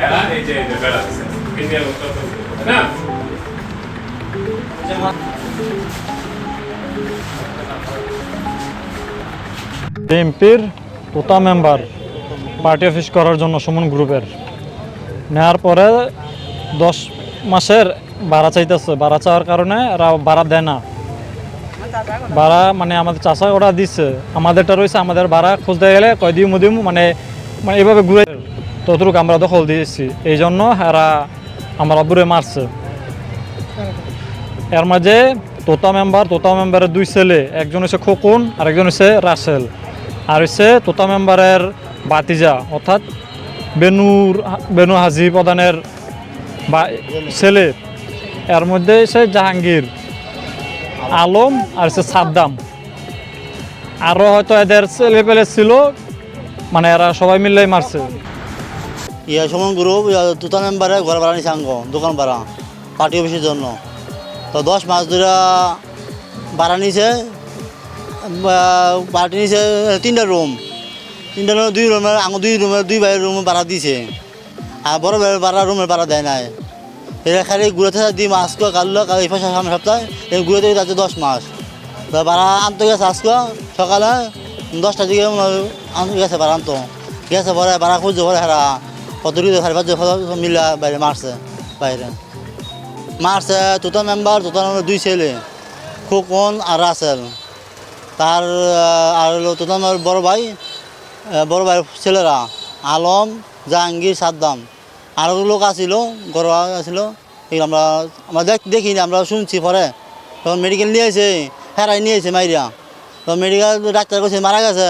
এরা এই যে বেড়া দিচ্ছে ইন্ডিয়ার উত্তর না বিএনপির তোতা মেম্বার পার্টি অফিস করার জন্য সুমন গ্রুপের নেওয়ার পরে 10 মাসের ভাড়া চাইতেছে। ভাড়া চাওয়ার কারণে এরা ভাড়া দেয় না। ভাড়া মানে আমাদের চাষা ওরা দিচ্ছে, আমাদেরটা রয়েছে। আমাদের ভাড়া খুঁজতে গেলে কয়দিন মদিম মানে মানে এভাবে ঘুরে ততটুকু আমরা দখল দিয়েছি। এই জন্য এরা আমার আব্বুরে মারছে। এর মাঝে তোতা মেম্বারের 2 ছেলে, একজন হচ্ছে খোকন আর একজন হচ্ছে রাসেল, আর হচ্ছে তোতা মেম্বারের বাতিজা অর্থাৎ বেনু হাজি প্রধানের ছেলে। এর মধ্যে হচ্ছে জাহাঙ্গীর আলম আর হচ্ছে সাদ্দাম। আরও হয়তো এদের ছেলে পেলে ছিল, মানে এরা সবাই মিললেই মারছে। সুমন গ্রুপ তুতা মেম্বারে ঘর ভাড়া নিছে আঙ্গ দোকান ভাড়া পার্টি অফিসের জন্য। তো 10 মাস ধরে ভাড়া নিছে। পার্টি নিছে 3টা রুম, 2 রুমের আঙ্গ 2 রুমের 2 বাইরের রুম ভাড়া দিছে। আর বড় বাইরের ভাড়া রুমের ভাড়া দেয় নাই। এটা খালি ঘুরেতে দিই আজকে কাটলো এই সামনে সপ্তাহে ঘুরেতে যাচ্ছে 10 মাস। তো ভাড়া আনতে গেছে আজকে সকালে 10টার দিকে গেছে ভাড়া আনতো গেছে পরে ভাড়া খুঁজছে পরে হারা কত মিলা বাইরে মারছে। তোতা মেম্বার 2 ছেলে খোকন আর রাসেল। তার আর হলো তোতা মেম্বার বড় ভাই ছেলেরা আলম জাহাঙ্গীর সাদ্দাম। আরও লোক আসিল গড় আসিল। আমরা দেখিনি, আমরা শুনছি পরে। তখন মেডিকেল নিয়ে এসে হেরাই নিয়ে এসে মাইরিয়া। তো মেডিকেল ডাক্তার কাছে মারা গেছে।